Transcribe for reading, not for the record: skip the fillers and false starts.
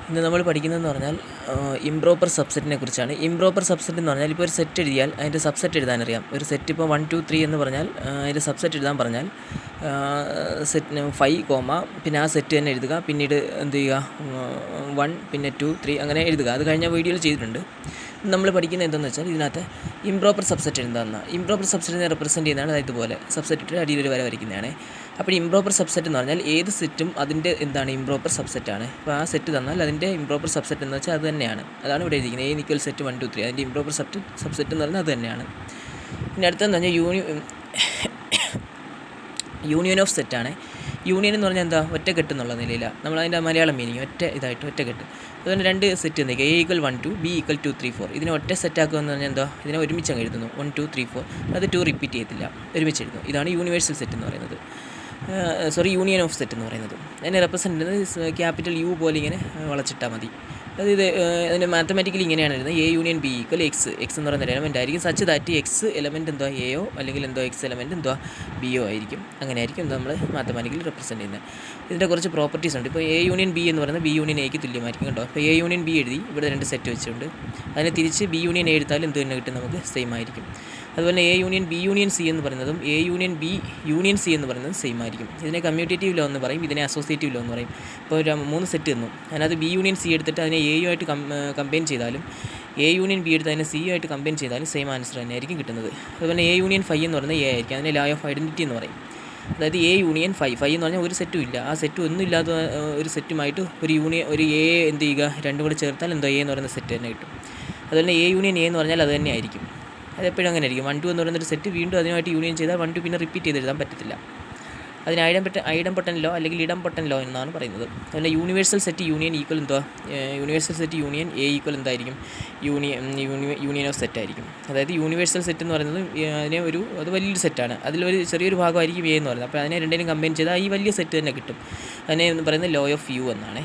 ഇന്ന് നമ്മൾ പഠിക്കുന്നതെന്ന് പറഞ്ഞാൽ ഇംപ്രോപ്പർ സബ്സെറ്റിനെ കുറിച്ചാണ്. ഇംപ്രോപ്പർ സബ്സെറ്റ് എന്ന് പറഞ്ഞാൽ ഇപ്പോൾ ഒരു സെറ്റ് എഴുതിയാൽ അതിൻ്റെ സബ്സെറ്റ് എഴുതാനറിയാം. ഒരു സെറ്റ് ഇപ്പോൾ 1 2 3 എന്ന് പറഞ്ഞാൽ അതിൻ്റെ സബ്സെറ്റ് എഴുതാൻ പറഞ്ഞാൽ സെറ്റ് 5, പിന്നെ ആ സെറ്റ് തന്നെ എഴുതുക. പിന്നീട് എന്ത് ചെയ്യുക, 1 പിന്നെ 2 3 അങ്ങനെ എഴുതുക. അത് കഴിഞ്ഞ വീഡിയോയിൽ ചെയ്തിട്ടുണ്ട്. നമ്മൾ പഠിക്കുന്നത് എന്താണെന്ന് വെച്ചാൽ ഇതിനകത്ത് ഇംപ്രോപ്പർ സബ്സെറ്റ് എന്താണെന്ന്. ഇംപ്രോപ്പർ സബ്സെറ്റിനെ റെപ്രസെൻറ്റ് ചെയ്യുന്നതാണ് ഇതുപോലെ സബ്സെറ്റ് ഇട്ട് അടിയിൽ ഒരു വര വരയ്ക്കുന്നതാണ്. അപ്പോൾ ഇംപ്രോപ്പർ സബ്സെറ്റ് എന്ന് പറഞ്ഞാൽ ഏത് സെറ്റും അതിൻ്റെ എന്താണ് ഇംപ്രോപ്പർ സബ്സെറ്റാണ്. അപ്പോൾ ആ സെറ്റ് തന്നാൽ അതിൻ്റെ ഇംപ്രോപ്പർ സബ്സെറ്റ് എന്ന് വെച്ചാൽ അത് തന്നെയാണ്. അതാണ് ഇവിടെ എഴുതിയിരിക്കുന്നത്. A ഈക്വൽ സെറ്റ് 1 2 3 അതിൻ്റെ ഇംപ്രോപ്പർ സബ്സെറ്റ് എന്ന് പറഞ്ഞാൽ അത് തന്നെയാണ്. പിന്നെ അടുത്തെന്ന് പറഞ്ഞാൽ യൂണിയൻ ഓഫ് സെറ്റാണ്. യൂണിയൻ എന്ന് പറഞ്ഞാൽ എന്താ, ഒറ്റക്കെട്ട് എന്നുള്ള നിലയിലാണ് നമ്മൾ അതിൻ്റെ മലയാളം മീനിങ് ഒറ്റക്കെട്ട്. അതുപോലെ രണ്ട് സെറ്റ് എന്തൊക്കെ, A ഈക്വൽ 1 2 B ഈക്വൽ 2 3 4. ഇതിനെ ഒറ്റ സെറ്റാക്കുക എന്ന് പറഞ്ഞാൽ എന്താ, ഇതിനെ ഒരുമിച്ച് അങ്ങ് എഴുതുന്നു. 1 2 3 4 അത് 2 റിപ്പീറ്റ് ചെയ്യത്തില്ല, ഒരുമിച്ച് എഴുതുന്നു. ഇതാണ് യൂണിവേഴ്സൽ സെറ്റ് എന്ന് പറയുന്നത്. യൂണിയൻ ഓഫ് സെറ്റ് എന്ന് പറയുന്നത്. അതിനെ റെപ്രസെൻറ്റ് ചെയ്യുന്നത് ക്യാപിറ്റൽ U പോലെ ഇങ്ങനെ വളച്ചിട്ടാൽ മതി. അതായത് അതിന് മാത്തമാറ്റിക്കലി ഇങ്ങനെയാണ് എഴുതുന്നത്. A union B equal X എന്ന് പറയുന്ന ഒരു എലമെൻ്റ് ആയിരിക്കും. സച്ച് ദാറ്റ് എക്സ് എലമെൻറ്റ് എന്തോ എയോ അല്ലെങ്കിൽ എന്തോ എക്സ് എലമെൻറ്റ് എന്തോ ബിയോ ആയിരിക്കും. അങ്ങനെ ആയിരിക്കും നമ്മൾ മാത്തമാറ്റിക്കലി റെപ്രസെൻറ്റ് ചെയ്യുന്നത്. ഇതിൻ്റെ കുറച്ച് പ്രോപ്പർട്ടീസ് ഉണ്ട്. ഇപ്പോൾ A യൂണിയൻ B എന്ന് പറയുന്നത് B യൂണിയൻ Aക്ക് തുല്യമായിരിക്കും കേട്ടോ. അപ്പോൾ A യൂണിയൻ B എഴുതി ഇവിടെ രണ്ട് സെറ്റ് വെച്ചിട്ടുണ്ട്. അതിനെ തിരിച്ച് B യൂണിയൻ A എടുത്താൽ എന്ത് തന്നെ കിട്ടും, നമുക്ക് സെയിം ആയിരിക്കും. അതുപോലെ A union B union C എന്ന് പറയുന്നതും A union B union C എന്ന് പറയുന്നതും സെയിം ആയിരിക്കും. ഇതിനെ കമ്മ്യൂട്ടേറ്റീവ് ലോ എന്ന് പറയും, ഇതിനെ അസോസിയേറ്റീവ് ലോ എന്ന് പറയും. ഇപ്പോൾ ഒരു 3 സെറ്റ് തന്നു, അതിനകത്ത് B യൂണിയൻ C എടുത്തിട്ട് അതിനെ A യുമായിട്ട് കമ്പൈൻ ചെയ്താലും A യൂണിയൻ B എടുത്ത് അതിനെ C യുമായിട്ട് കമ്പൈൻ ചെയ്താലും സെയിം ആൻസർ തന്നെ ആയിരിക്കും കിട്ടുന്നത്. അതുപോലെ A യൂണിയൻ 5 എന്ന് പറയുന്നത് A ആയിരിക്കും. അതിനെ ലോ ഓഫ് ഐഡൻറ്റിറ്റി എന്ന് പറയും. അതായത് A യൂണിയൻ 5 എന്ന് പറഞ്ഞാൽ ഒരു സെറ്റും ഇല്ല, ആ സെറ്റ് ഒന്നും ഇല്ലാത്ത ഒരു സെറ്റുമായിട്ട് ഒരു A എന്ത് ചെയ്യുക, രണ്ടും കൂടെ ചേർത്താൽ എന്തോ A എന്ന് പറയുന്ന സെറ്റ് തന്നെ കിട്ടും. അതുപോലെ A യൂണിയൻ A എന്ന് പറഞ്ഞാൽ അത് തന്നെ ആയിരിക്കും. അതെപ്പോഴും അങ്ങനെ ആയിരിക്കും. 1 2 എന്ന് പറയുന്നൊരു സെറ്റ് വീണ്ടും അതിനുമായിട്ട് യൂണിയൻ ചെയ്താൽ 1 2 പിന്നെ റിപ്പീറ്റ് ചെയ്ത് എഴുതാൻ പറ്റത്തില്ല. അതിന് ഐഡംപൊട്ടൻ്റ് ലോ അല്ലെങ്കിൽ ഇടംപൊട്ടൻ്റ് ലോ എന്നാണ് പറയുന്നത്. അതുപോലെ യൂണിവേഴ്സൽ സെറ്റ് യൂണിയൻ ഈക്വൽ എന്തുവാ, universal set union A equal എന്തായിരിക്കും, യൂണിയൻ ഓഫ് സെറ്റ് ആയിരിക്കും. അതായത് യൂണിവേഴ്സൽ സെറ്റ് എന്ന് പറയുന്നത് അത് വലിയൊരു സെറ്റാണ്, അതിലൊരു ചെറിയൊരു ഭാഗമായിരിക്കും A എന്ന് പറയുന്നത്. അപ്പോൾ അതിനെ രണ്ടിനും കമ്പൈൻ ചെയ്താൽ ഈ വലിയ സെറ്റ് തന്നെ കിട്ടും. അതിനെ പറയുന്നത് ലോ ഓഫ് U എന്നാണ്.